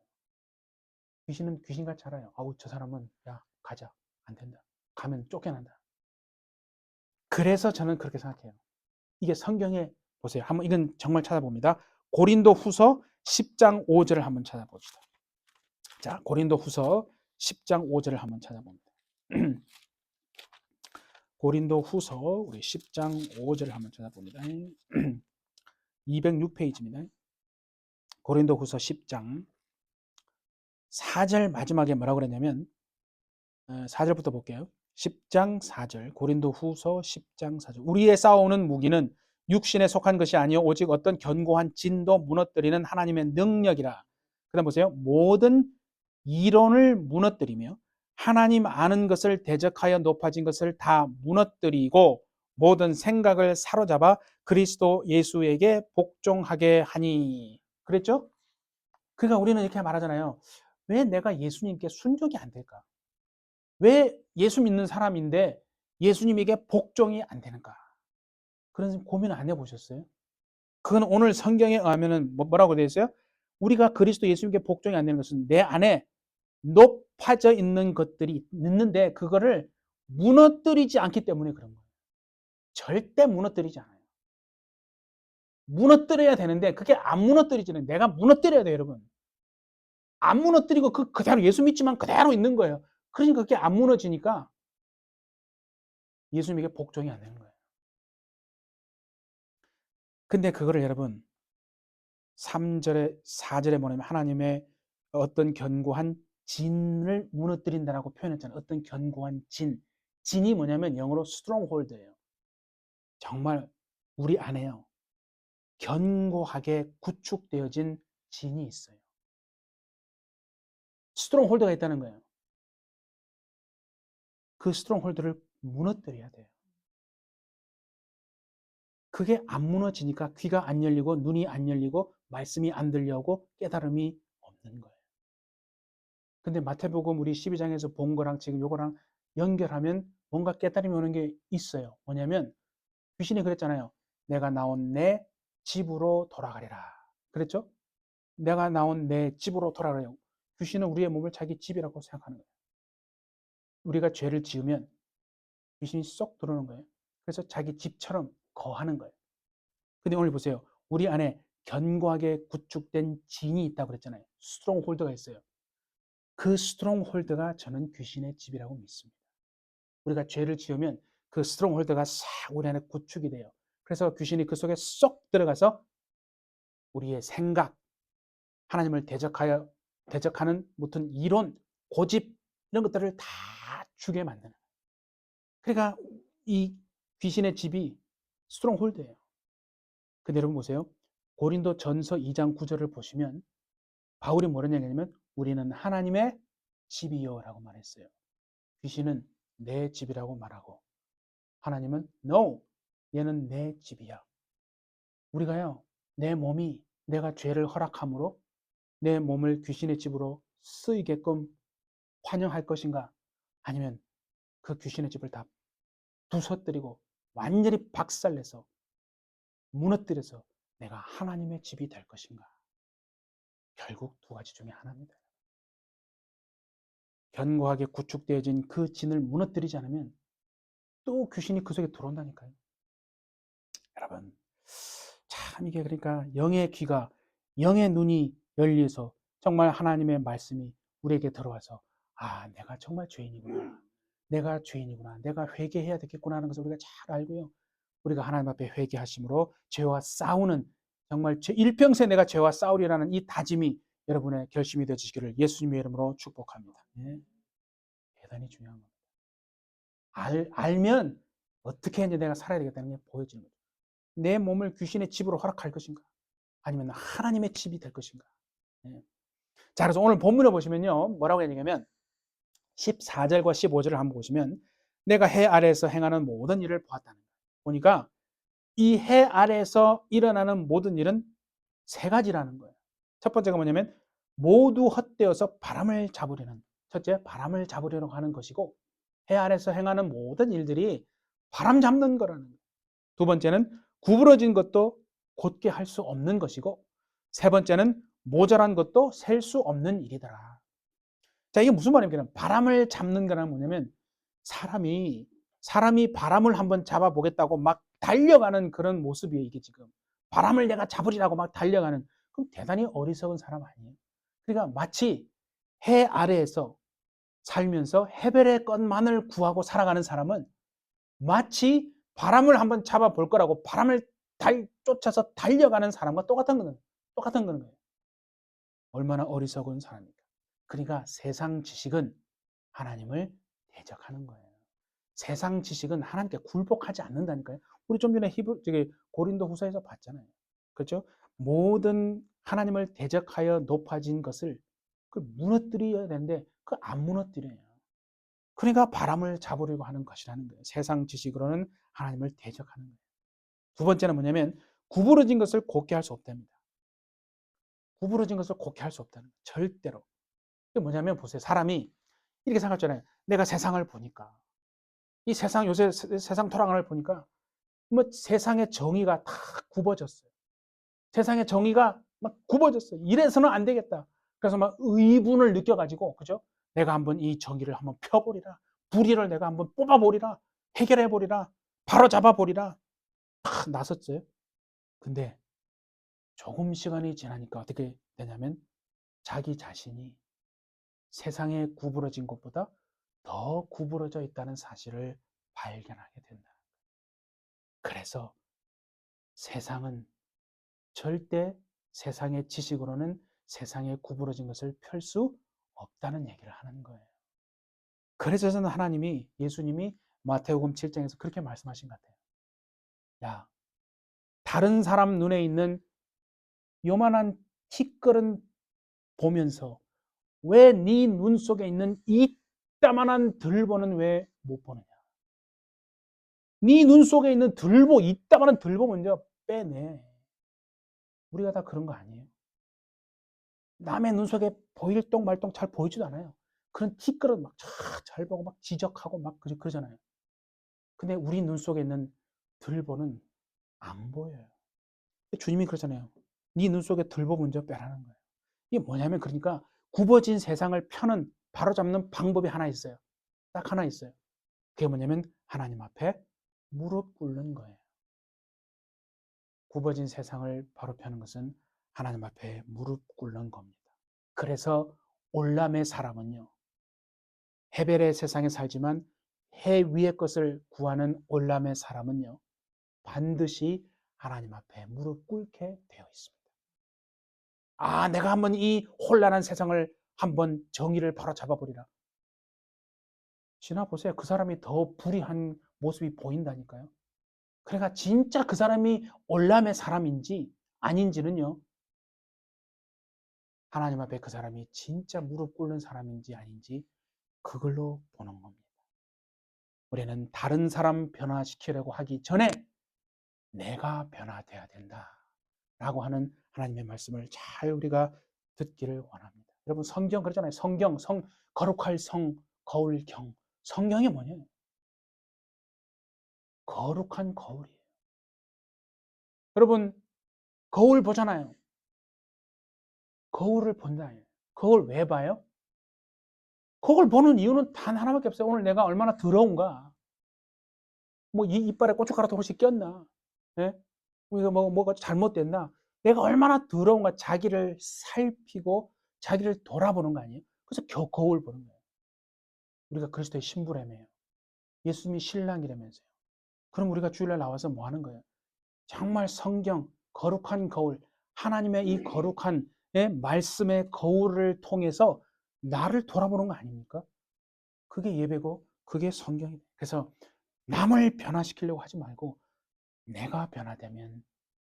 귀신은 귀신같이 알아요. 아우 저 사람은 야 가자. 안 된다. 가면 쫓겨난다. 그래서 저는 그렇게 생각해요. 이게 성경에 보세요. 한번 이건 정말 찾아봅니다. 고린도 후서 10장 5절을 한번 찾아봅시다. 자, 고린도 후서 10장 5절을 한번 찾아봅니다. 고린도 후서 우리 10장 5절을 한번 찾아봅니다. 206페이지입니다. 고린도 후서 10장 4절 마지막에 뭐라고 그랬냐면 4절부터 볼게요. 10장 4절 고린도 후서 10장 4절 우리의 싸우는 무기는 육신에 속한 것이 아니요 오직 어떤 견고한 진도 무너뜨리는 하나님의 능력이라. 그 다음 보세요. 모든 이론을 무너뜨리며 하나님 아는 것을 대적하여 높아진 것을 다 무너뜨리고 모든 생각을 사로잡아 그리스도 예수에게 복종하게 하니. 그랬죠? 그러니까 우리는 이렇게 말하잖아요. 왜 내가 예수님께 순종이 안 될까? 왜 예수 믿는 사람인데 예수님에게 복종이 안 되는가? 그런 고민을 안 해보셨어요? 그건 오늘 성경에 의하면 뭐라고 되어 있어요? 우리가 그리스도 예수님께 복종이 안 되는 것은 내 안에 높아져 있는 것들이 있는데 그거를 무너뜨리지 않기 때문에 그런 거예요. 절대 무너뜨리지 않아요. 무너뜨려야 되는데 그게 안 무너뜨리지는 내가 무너뜨려야 돼요, 여러분. 안 무너뜨리고 그대로 예수 믿지만 그대로 있는 거예요. 그러니까 그게 안 무너지니까 예수님에게 복종이 안 되는 거예요. 근데 그거를 여러분 3절에 4절에 뭐냐면 하나님의 어떤 견고한 진을 무너뜨린다라고 표현했잖아요. 어떤 견고한 진. 진이 뭐냐면 영어로 stronghold예요. 정말 우리 안에요. 견고하게 구축되어진 진이 있어요. 스트롱홀드가 있다는 거예요. 그 스트롱홀드를 무너뜨려야 돼요. 그게 안 무너지니까 귀가 안 열리고 눈이 안 열리고 말씀이 안 들려오고 깨달음이 없는 거예요. 근데 마태복음 우리 12장에서 본 거랑 지금 요거랑 연결하면 뭔가 깨달음이 오는 게 있어요. 뭐냐면 귀신이 그랬잖아요. 내가 나온 내 집으로 돌아가리라. 그랬죠? 내가 나온 내 집으로 돌아가래요. 귀신은 우리의 몸을 자기 집이라고 생각하는 거예요. 우리가 죄를 지으면 귀신이 쏙 들어오는 거예요. 그래서 자기 집처럼 거하는 거예요. 근데 오늘 보세요. 우리 안에 견고하게 구축된 진이 있다고 그랬잖아요. 스트롱홀드가 있어요. 그 스트롱홀드가 저는 귀신의 집이라고 믿습니다. 우리가 죄를 지으면 그 스트롱홀드가 싹 우리 안에 구축이 돼요. 그래서 귀신이 그 속에 쏙 들어가서 우리의 생각, 하나님을 대적하는 무슨 이론, 고집 이런 것들을 다 주게 만드는 거예요. 그러니까 이 귀신의 집이 스트롱홀드예요. 근데 여러분 보세요. 고린도 전서 2장 9절을 보시면 바울이 뭐라는 얘기냐면 우리는 하나님의 집이요 라고 말했어요. 귀신은 내 집이라고 말하고 하나님은 No, 얘는 내 집이야. 우리가요. 내 몸이 내가 죄를 허락함으로 내 몸을 귀신의 집으로 쓰이게끔 환영할 것인가? 아니면 그 귀신의 집을 다 부서뜨리고 완전히 박살내서 무너뜨려서 내가 하나님의 집이 될 것인가? 결국 두 가지 중에 하나입니다. 견고하게 구축되어진 그 진을 무너뜨리지 않으면 또 귀신이 그 속에 들어온다니까요. 여러분, 참 이게 그러니까 영의 귀가, 영의 눈이 열려서 정말 하나님의 말씀이 우리에게 들어와서 아, 내가 정말 죄인이구나. 내가 죄인이구나, 내가 회개해야 되겠구나 하는 것을 우리가 잘 알고요. 우리가 하나님 앞에 회개하심으로 죄와 싸우는, 정말 일평생 내가 죄와 싸우리라는 이 다짐이 여러분의 결심이 되시기를 예수님의 이름으로 축복합니다. 네. 대단히 중요한 겁니다. 알면 어떻게 이제 내가 살아야 되겠다는 게 보여지는 거죠. 내 몸을 귀신의 집으로 허락할 것인가? 아니면 하나님의 집이 될 것인가? 네. 자, 그래서 오늘 본문을 보시면요. 뭐라고 얘기하냐면 14절과 15절을 한번 보시면 내가 해 아래에서 행하는 모든 일을 보았다는 거예요. 보니까 이 해 아래에서 일어나는 모든 일은 세 가지라는 거예요. 첫 번째가 뭐냐면 모두 헛되어서 바람을 잡으려는, 첫째 바람을 잡으려고 하는 것이고, 해 아래에서 행하는 모든 일들이 바람 잡는 거라는 거예요. 두 번째는 구부러진 것도 곧게 할 수 없는 것이고, 세 번째는 모자란 것도 셀 수 없는 일이더라. 자, 이게 무슨 말입니까? 바람을 잡는 거는 뭐냐면 사람이 바람을 한번 잡아보겠다고 막 달려가는 그런 모습이에요. 이게 지금 바람을 내가 잡으리라고 막 달려가는, 그럼 대단히 어리석은 사람 아니에요? 그러니까 마치 해 아래에서 살면서 해변의 것만을 구하고 살아가는 사람은 마치 바람을 한번 잡아볼 거라고 바람을 쫓아서 달려가는 사람과 똑같은 거예요. 얼마나 어리석은 사람입니까? 그러니까 세상 지식은 하나님을 대적하는 거예요. 세상 지식은 하나님께 굴복하지 않는다니까요. 우리 좀 전에 고린도 후서에서 봤잖아요. 그렇죠? 모든 하나님을 대적하여 높아진 것을 무너뜨려야 되는데 안 무너뜨려요. 그러니까 바람을 잡으려고 하는 것이라는 거예요. 세상 지식으로는 하나님을 대적하는 거예요. 두 번째는 뭐냐면 구부러진 것을 곧게 할 수 없답니다. 구부러진 것을 곧게 할 수 없다는 거예요. 절대로. 그게 뭐냐면 보세요. 사람이 이렇게 생각하잖아요. 내가 세상을 보니까, 이 세상, 요새 세상 토랑을 보니까 뭐 세상의 정의가 다 굽어졌어요. 세상의 정의가 막 굽어졌어요. 이래서는 안 되겠다. 그래서 막 의분을 느껴가지고, 그죠? 내가 한번 이 정의를 한번 펴보리라. 불의를 내가 한번 뽑아보리라. 해결해보리라. 바로 잡아보리라. 다 나섰어요. 근데 조금 시간이 지나니까 어떻게 되냐면 자기 자신이 세상에 구부러진 것보다 더 구부러져 있다는 사실을 발견하게 된다. 그래서 세상은 절대 세상의 지식으로는 세상에 구부러진 것을 펼 수 없다는 얘기를 하는 거예요. 그래서 저는 예수님이 마태복음 7장에서 그렇게 말씀하신 것 같아요. 야, 다른 사람 눈에 있는 요만한 티끌은 보면서 왜 네 눈 속에 있는 이따만한 들보는 왜 못 보느냐? 네 눈 속에 있는 이따만한 들보 먼저 빼내. 우리가 다 그런 거 아니에요? 남의 눈 속에 보일 똥 말똥 잘 보이지도 않아요. 그런 티끌은 막 잘 보고 막 지적하고 막 그러잖아요. 근데 우리 눈 속에 있는 들보는 안 보여요. 주님이 그러잖아요. 네 눈 속에 들보 먼저 빼라는 거예요. 이게 뭐냐면, 그러니까 굽어진 세상을 펴는, 바로잡는 방법이 하나 있어요. 딱 하나 있어요. 그게 뭐냐면 하나님 앞에 무릎 꿇는 거예요. 굽어진 세상을 바로 펴는 것은 하나님 앞에 무릎 꿇는 겁니다. 그래서 올람의 사람은요, 헤벨의 세상에 살지만 해 위의 것을 구하는 올람의 사람은요, 반드시 하나님 앞에 무릎 꿇게 되어 있습니다. 아, 내가 한번 이 혼란한 세상을 한번 정의를 바로 잡아버리라. 지나보세요. 그 사람이 더 불의한 모습이 보인다니까요. 그러니까 진짜 그 사람이 올람의 사람인지 아닌지는요, 하나님 앞에 그 사람이 진짜 무릎 꿇는 사람인지 아닌지 그걸로 보는 겁니다. 우리는 다른 사람 변화시키려고 하기 전에 내가 변화돼야 된다라고 하는 하나님의 말씀을 잘 우리가 듣기를 원합니다. 여러분, 성경 그러잖아요. 거룩할 성, 거울경. 성경이 뭐냐면 거룩한 거울이에요. 여러분, 거울 보잖아요. 거울을 본다예요. 거울 왜 봐요? 거울 보는 이유는 단 하나밖에 없어요. 오늘 내가 얼마나 더러운가. 뭐 이빨에 고춧가루 도로씩 꼈나? 예? 이거 뭐가 잘못됐나? 내가 얼마나 더러운가, 자기를 살피고 자기를 돌아보는 거 아니에요? 그래서 거울 보는 거예요. 우리가 그리스도의 신부라며요. 예수님이 신랑이라면서요. 그럼 우리가 주일날 나와서 뭐 하는 거예요? 정말 성경, 거룩한 거울, 하나님의 이 거룩한 말씀의 거울을 통해서 나를 돌아보는 거 아닙니까? 그게 예배고 그게 성경이에요. 그래서 남을 변화시키려고 하지 말고 내가 변화되면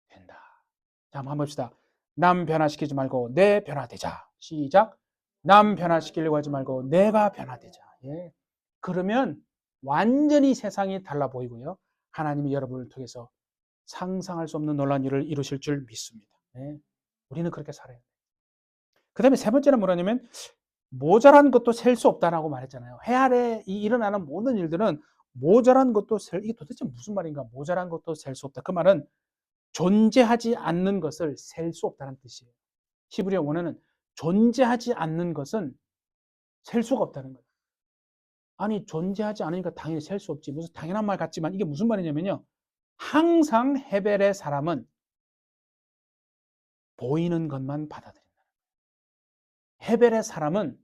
된다. 자, 한번 봅시다. 남 변화시키지 말고 내 변화되자. 시작. 남 변화시키려고 하지 말고 내가 변화되자. 예. 그러면 완전히 세상이 달라 보이고요. 하나님이 여러분을 통해서 상상할 수 없는 놀라운 일을 이루실 줄 믿습니다. 예. 우리는 그렇게 살아요. 그 다음에 세 번째는 뭐냐면 모자란 것도 셀 수 없다라고 말했잖아요. 해 아래 일어나는 모든 일들은 모자란 것도 이게 도대체 무슨 말인가? 모자란 것도 셀 수 없다. 그 말은 존재하지 않는 것을 셀 수 없다는 뜻이에요. 히브리어 원어는 존재하지 않는 것은 셀 수가 없다는 거예요. 아니 존재하지 않으니까 당연히 셀 수 없지. 무슨 당연한 말 같지만 이게 무슨 말이냐면요. 항상 헤벨의 사람은 보이는 것만 받아들인다. 헤벨의 사람은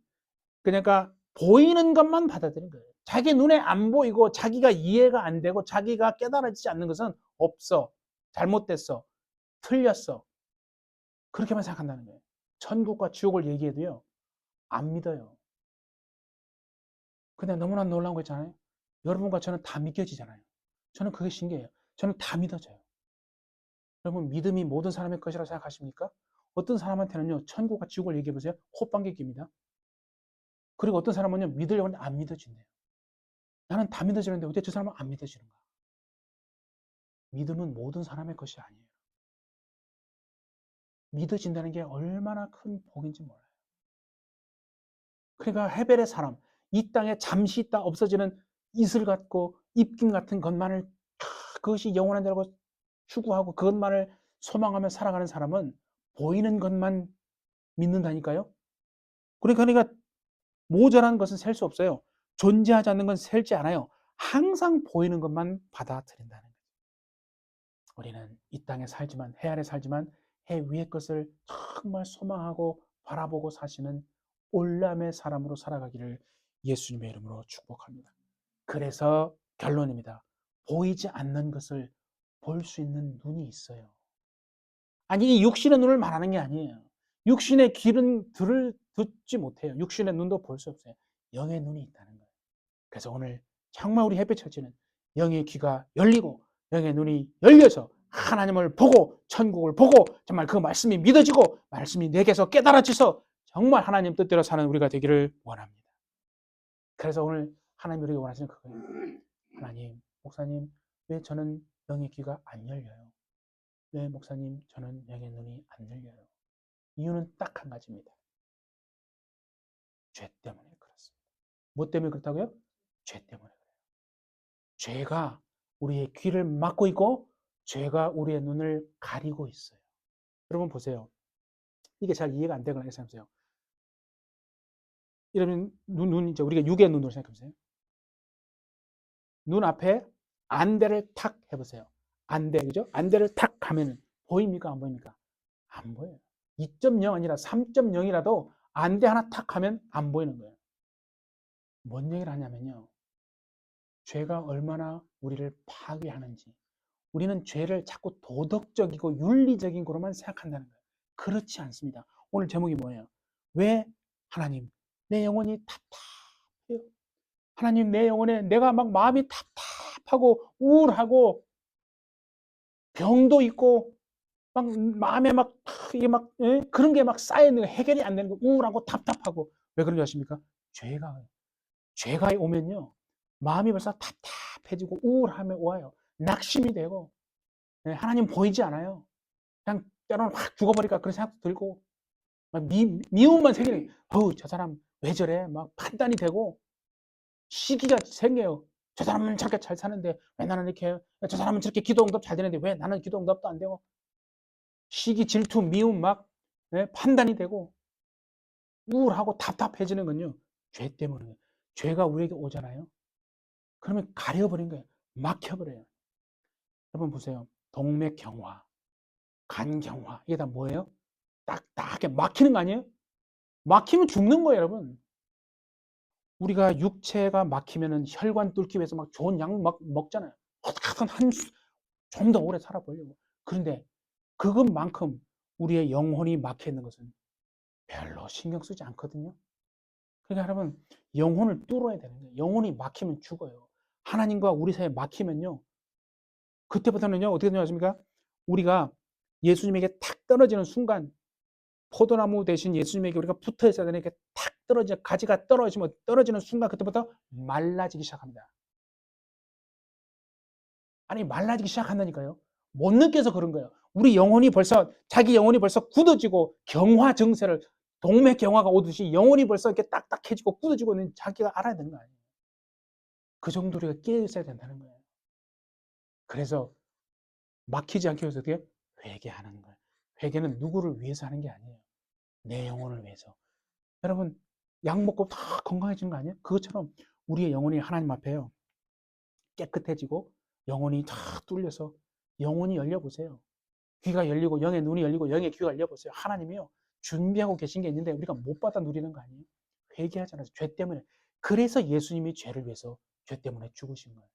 그러니까 보이는 것만 받아들이는 거예요. 자기 눈에 안 보이고 자기가 이해가 안 되고 자기가 깨달아지지 않는 것은 없어. 잘못됐어. 틀렸어. 그렇게만 생각한다는 거예요. 천국과 지옥을 얘기해도요. 안 믿어요. 근데 너무나 놀라운 거 있잖아요. 여러분과 저는 다 믿겨지잖아요. 저는 그게 신기해요. 저는 다 믿어져요. 여러분 믿음이 모든 사람의 것이라고 생각하십니까? 어떤 사람한테는요. 천국과 지옥을 얘기해 보세요. 호빵개 깁니다. 그리고 어떤 사람은요. 믿으려고 하는데 안 믿어진대요. 나는 다 믿어지는데 왜 저 사람은 안 믿어지는가? 믿음은 모든 사람의 것이 아니에요. 믿어진다는 게 얼마나 큰 복인지 몰라요. 그러니까 헤벨의 사람, 이 땅에 잠시 있다 없어지는 이슬 같고 입김 같은 것만을 그것이 영원한 자라고 추구하고 그것만을 소망하며 살아가는 사람은 보이는 것만 믿는다니까요. 그러니까 모자란 것은 셀 수 없어요. 존재하지 않는 건 셀지 않아요. 항상 보이는 것만 받아들인다는 거예요. 우리는 이 땅에 살지만 해 아래 살지만 해 위의 것을 정말 소망하고 바라보고 사시는 올람의 사람으로 살아가기를 예수님의 이름으로 축복합니다. 그래서 결론입니다. 보이지 않는 것을 볼 수 있는 눈이 있어요. 아니 이 육신의 눈을 말하는 게 아니에요. 육신의 귀는 듣지 못해요. 육신의 눈도 볼 수 없어요. 영의 눈이 있다는 거예요. 그래서 오늘 정말 우리 햇빛처치는 영의 귀가 열리고 영의 눈이 열려서 하나님을 보고 천국을 보고 정말 그 말씀이 믿어지고 말씀이 내게서 깨달아져서 정말 하나님 뜻대로 사는 우리가 되기를 원합니다. 그래서 오늘 하나님이 우리가 원하시는 그거예요. 하나님, 목사님, 왜 저는 영의 귀가 안 열려요? 왜 목사님, 저는 영의 눈이 안 열려요? 이유는 딱 한 가지입니다. 죄 때문에 그렇습니다. 뭐 때문에 그렇다고요? 죄 때문에. 죄가 우리의 귀를 막고 있고 죄가 우리의 눈을 가리고 있어요. 여러분 보세요. 이게 잘 이해가 안 되거나 생각해보세요. 이러면 눈 이제 우리가 육의 눈으로 생각해보세요. 눈 앞에 안대를 탁 해보세요. 안대 그죠? 안대를 탁 하면 보입니까? 안 보입니까? 안 보여요. 2.0 아니라 3.0이라도 안대 하나 탁 하면 안 보이는 거예요. 뭔 얘기를 하냐면요. 죄가 얼마나 우리를 파괴하는지 우리는 죄를 자꾸 도덕적이고 윤리적인 거로만 생각한다는 거예요. 그렇지 않습니다. 오늘 제목이 뭐예요? 왜 하나님 내 영혼이 답답해요. 하나님 내 영혼에 내가 막 마음이 답답하고 우울하고 병도 있고 막 마음에 막 이게 막 그런 게 막 쌓이는 거 해결이 안 되는 거 우울하고 답답하고 왜 그런지 아십니까? 죄가 오면요 마음이 벌써 답답해지고 우울함에 와요. 낙심이 되고 하나님 보이지 않아요. 그냥 때로는 확 죽어버릴까 그런 생각도 들고 막 미움만 생기는 어우 저 사람 왜 저래 막 판단이 되고 시기가 생겨요. 저 사람은 저렇게 잘 사는데 왜 나는 이렇게 저 사람은 저렇게 기도 응답 잘 되는데 왜 나는 기도 응답도 안 되고 시기 질투 미움 막 판단이 되고 우울하고 답답해지는 건요 죄 때문에 죄가 우리에게 오잖아요. 그러면 가려버린 거예요. 막혀버려요. 여러분 보세요. 동맥경화, 간경화 이게 다 뭐예요? 딱딱하게 막히는 거 아니에요? 막히면 죽는 거예요, 여러분. 우리가 육체가 막히면은 혈관 뚫기 위해서 막 좋은 약 막 먹잖아요. 어떻게든 좀 더 오래 살아보려고. 그런데 그것만큼 우리의 영혼이 막혀 있는 것은 별로 신경 쓰지 않거든요. 그러니까 여러분, 영혼을 뚫어야 되는 거예요. 영혼이 막히면 죽어요. 하나님과 우리 사이에 막히면요, 그때부터는요 어떻게 되냐십니까? 우리가 예수님에게 탁 떨어지는 순간, 포도나무 대신 예수님에게 우리가 붙어 있어야 되는 게 탁 떨어져, 가지가 떨어지면 떨어지는 순간 그때부터 말라지기 시작합니다. 아니, 말라지기 시작한다니까요. 못 느껴서 그런 거예요. 우리 영혼이 벌써, 자기 영혼이 벌써 굳어지고 경화 증세를, 동맥경화가 오듯이 영혼이 벌써 이렇게 딱딱해지고 굳어지고 있는 자기가 알아야 되는 거 아니에요. 그 정도로 우리가 깨어 있어야 된다는 거예요. 그래서 막히지 않기 위해서 어떻게 회개하는 거예요. 회개는 누구를 위해서 하는 게 아니에요. 내 영혼을 위해서. 여러분, 약 먹고 다 건강해지는 거 아니에요? 그것처럼 우리의 영혼이 하나님 앞에요, 깨끗해지고 영혼이 다 뚫려서 영혼이 열려보세요. 귀가 열리고 영의 눈이 열리고 영의 귀가 열려보세요. 하나님이요, 준비하고 계신 게 있는데 우리가 못 받아 누리는 거 아니에요? 회개하잖아요. 죄 때문에. 그래서 예수님이 죄를 위해서 죄 때문에 죽으신 거예요.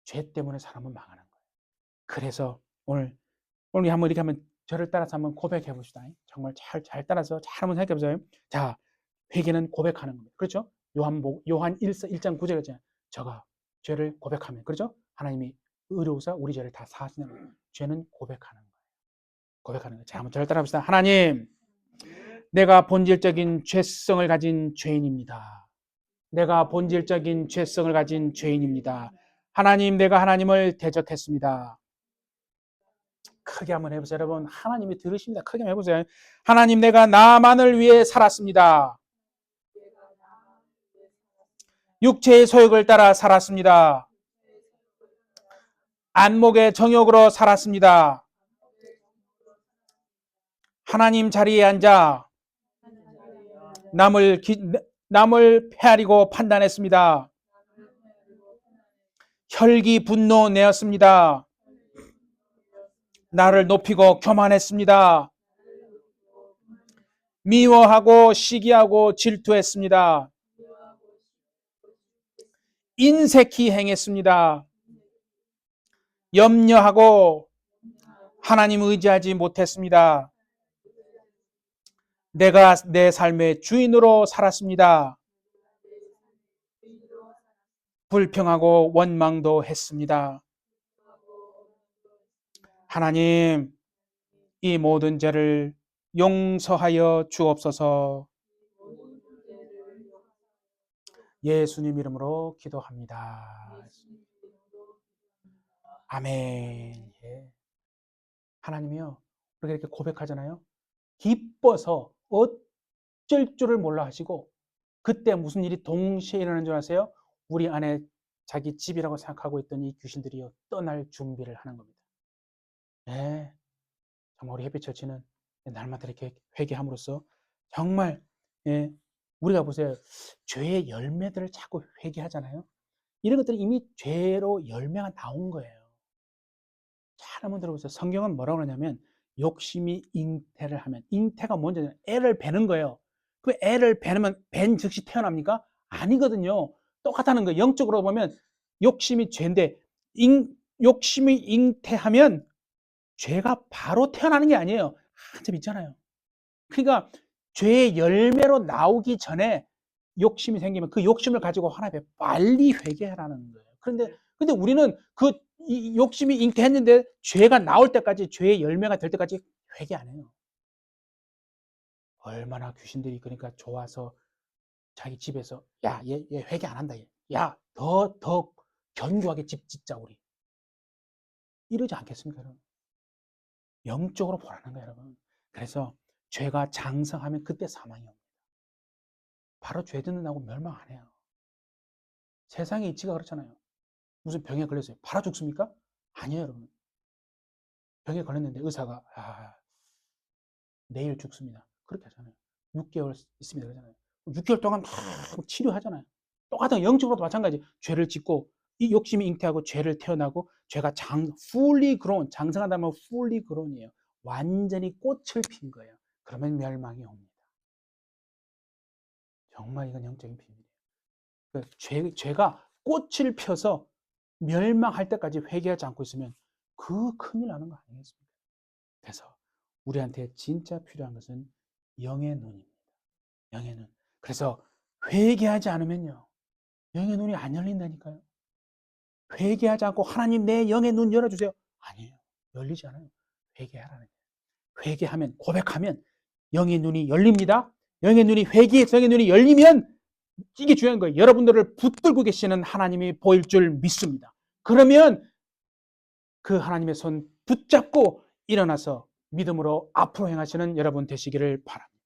죄 때문에 사람은 망하는 거예요. 그래서 오늘 한번 이렇게 하면 저를 따라서 한번 고백해 봅시다. 정말 잘 따라서 잘 한번 생각해 보세요. 자, 회개는 고백하는 겁니다. 그렇죠? 요한 1장 9절에 저가 죄를 고백하면, 그렇죠? 하나님이 의로우사 우리 죄를 다 사하시는 거예요. 죄는 고백하는 거예요. 고백하는 거예요. 자, 한번 저를 따라 봅시다. 하나님, 내가 본질적인 죄성을 가진 죄인입니다. 내가 본질적인 죄성을 가진 죄인입니다. 하나님, 내가 하나님을 대적했습니다. 크게 한번 해보세요. 여러분, 하나님이 들으십니다. 크게 한번 해보세요. 하나님, 내가 나만을 위해 살았습니다. 육체의 소욕을 따라 살았습니다. 안목의 정욕으로 살았습니다. 하나님 자리에 앉아 남을 헤아리고 판단했습니다. 혈기 분노 내었습니다. 나를 높이고 교만했습니다. 미워하고 시기하고 질투했습니다. 인색히 행했습니다. 염려하고 하나님 의지하지 못했습니다. 내가 내 삶의 주인으로 살았습니다. 불평하고 원망도 했습니다. 하나님, 이 모든 죄를 용서하여 주옵소서. 예수님 이름으로 기도합니다. 아멘. 예. 하나님이요, 우리가 이렇게 고백하잖아요. 기뻐서 어쩔 줄을 몰라 하시고, 그때 무슨 일이 동시에 일어나는 줄 아세요? 우리 안에 자기 집이라고 생각하고 있던 이 귀신들이요, 떠날 준비를 하는 겁니다. 네, 정말 우리 햇빛처치는 날마다 이렇게 회개함으로써 정말, 예, 우리가 보세요. 죄의 열매들을 자꾸 회개하잖아요. 이런 것들이 이미 죄로 열매가 나온 거예요. 잘 한번 들어보세요. 성경은 뭐라고 하냐면, 욕심이 잉태를 하면, 잉태가 뭔지 애를 베는 거예요. 그 애를 베면 벤 즉시 태어납니까? 아니거든요. 똑같다는 거예요. 영적으로 보면 욕심이 죄인데, 욕심이 잉태하면 죄가 바로 태어나는 게 아니에요. 한참 있잖아요. 그러니까 죄의 열매로 나오기 전에 욕심이 생기면 그 욕심을 가지고 하나님 앞에 빨리 회개하라는 거예요. 근데 우리는 이 욕심이 잉태했는데 죄가 나올 때까지, 죄의 열매가 될 때까지 회개 안 해요. 얼마나 귀신들이 그러니까 좋아서 자기 집에서, 야, 얘 회개 안 한다. 얘. 야, 더 견고하게 집 짓자 우리. 이러지 않겠습니까, 여러분? 영적으로 보라는 거예요, 여러분. 그래서 죄가 장성하면 그때 사망이 옵니다. 바로 죄 짓는다고 멸망 안 해요. 세상의 이치가 그렇잖아요. 무슨 병에 걸렸어요. 바로 죽습니까? 아니에요, 여러분. 병에 걸렸는데 의사가, 내일 죽습니다. 그렇게 하잖아요. 6개월 있습니다. 그러잖아요. 6개월 동안 막 치료하잖아요. 똑같은 영적으로도 마찬가지. 죄를 짓고 이 욕심이 잉태하고 죄를 태어나고, 죄가 fully grown, 장성하다면 fully grown이에요. 완전히 꽃을 핀 거예요. 그러면 멸망이 옵니다. 정말 이건 영적인 비밀이에요. 죄가 꽃을 펴서 멸망할 때까지 회개하지 않고 있으면 그 큰일 나는 거 아니겠습니까? 그래서 우리한테 진짜 필요한 것은 영의 눈입니다. 영의 눈. 그래서 회개하지 않으면요, 영의 눈이 안 열린다니까요. 회개하지 않고 하나님 내 영의 눈 열어주세요. 아니에요. 열리지 않아요. 회개하라는 거예요. 회개하면, 고백하면 영의 눈이 열립니다. 영의 눈이, 회개해서 영의 눈이 열리면 이게 중요한 거예요. 여러분들을 붙들고 계시는 하나님이 보일 줄 믿습니다. 그러면 그 하나님의 손 붙잡고 일어나서 믿음으로 앞으로 행하시는 여러분 되시기를 바랍니다.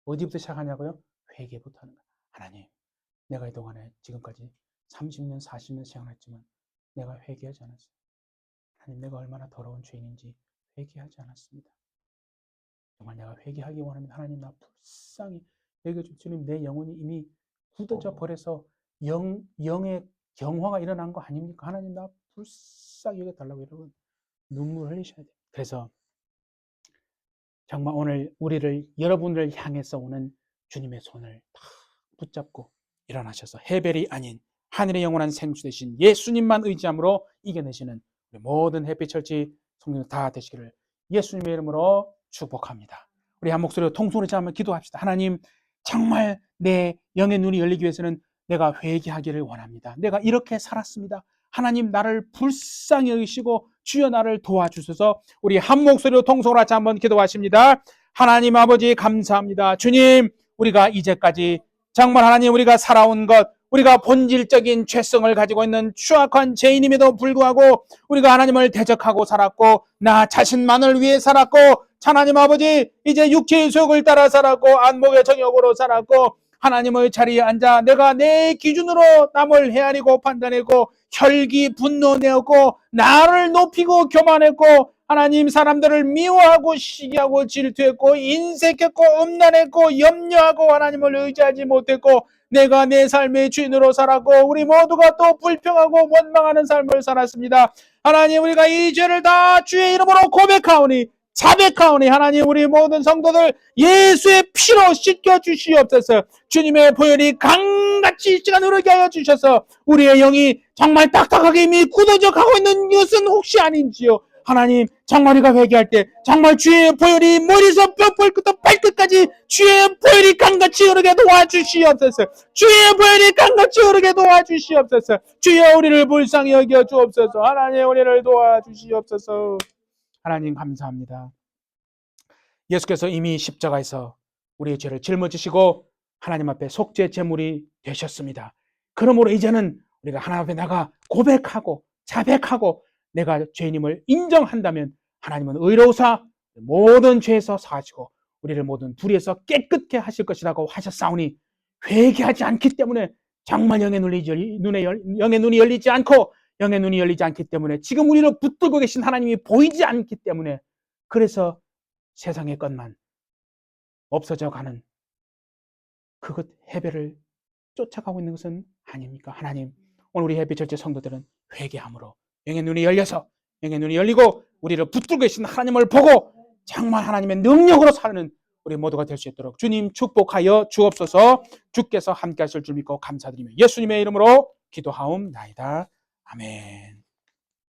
어디부터 시작하냐고요? 회개부터 하는 거예요. 하나님, 내가 이동안에 지금까지 30년, 40년 생활했지만 내가 회개하지 않았어요. 하나님, 내가 얼마나 더러운 죄인인지 회개하지 않았습니다. 정말 내가 회개하기 원합니다. 하나님, 나 불쌍히 회개해 주십시오. 주님, 내 영혼이 이미 굳어져 버려서 영의 경화가 일어난 거 아닙니까? 하나님, 나 불쌍히 여겨달라고 여러분 눈물 흘리셔야 돼요. 그래서 정말 오늘 여러분을 향해서 오는 주님의 손을 다 붙잡고 일어나셔서 해벨이 아닌 하늘의 영원한 생수 되신 예수님만 의지함으로 이겨내시는 모든 햇빛철치 성도들 다 되시기를 예수님의 이름으로 축복합니다. 우리 한 목소리로 통성으로 한번 기도합시다. 하나님, 정말 내 영의 눈이 열리기 위해서는 내가 회개하기를 원합니다. 내가 이렇게 살았습니다. 하나님, 나를 불쌍히 여기시고 주여 나를 도와주셔서 우리 한 목소리로 통성으로 같이 한번 기도하십니다. 하나님 아버지 감사합니다. 주님, 우리가 이제까지 정말 하나님 우리가 살아온 것, 우리가 본질적인 죄성을 가지고 있는 추악한 죄인임에도 불구하고 우리가 하나님을 대적하고 살았고 나 자신만을 위해 살았고 하나님 아버지 이제 육체의 소욕을 따라 살았고 안목의 정욕으로 살았고 하나님의 자리에 앉아 내가 내 기준으로 남을 헤아리고 판단했고 혈기 분노내었고 나를 높이고 교만했고 하나님 사람들을 미워하고 시기하고 질투했고 인색했고 음란했고 염려하고 하나님을 의지하지 못했고 내가 내 삶의 주인으로 살았고 우리 모두가 또 불평하고 원망하는 삶을 살았습니다. 하나님 우리가 이 죄를 다 주의 이름으로 고백하오니 자백하오니 하나님 우리 모든 성도들 예수의 피로 씻겨주시옵소서. 주님의 보혈이 강같이 시간 흐르게 하여 주셔서 우리의 영이 정말 딱딱하게 이미 굳어져 가고 있는 것은 혹시 아닌지요. 하나님 정말 우리가 회개할 때 정말 주의 보혈이 머리에서 뼈골부터 발끝까지 주의 보혈이 강같이 흐르게 도와주시옵소서. 주의 보혈이 강같이 흐르게 도와주시옵소서. 주여 우리를 불쌍히 여겨 주옵소서. 하나님 우리를 도와주시옵소서. 하나님 감사합니다. 예수께서 이미 십자가에서 우리의 죄를 짊어지시고 하나님 앞에 속죄 제물이 되셨습니다. 그러므로 이제는 우리가 하나님 앞에 나가 고백하고 자백하고 내가 죄인임을 인정한다면 하나님은 의로우사 모든 죄에서 사하시고 우리를 모든 불의에서 깨끗게 하실 것이라고 하셨사오니 회개하지 않기 때문에 정말 영의 눈이 열리지 않고 영의 눈이 열리지 않기 때문에 지금 우리를 붙들고 계신 하나님이 보이지 않기 때문에 그래서 세상의 것만 없어져 가는 그것 해배를 쫓아가고 있는 것은 아닙니까? 하나님 오늘 우리 해배절제 성도들은 회개함으로 영의 눈이 열려서 영의 눈이 열리고 우리를 붙들고 계신 하나님을 보고 정말 하나님의 능력으로 사는 우리 모두가 될 수 있도록 주님 축복하여 주옵소서. 주께서 함께 하실 줄 믿고 감사드리며 예수님의 이름으로 기도하옵나이다. 아멘.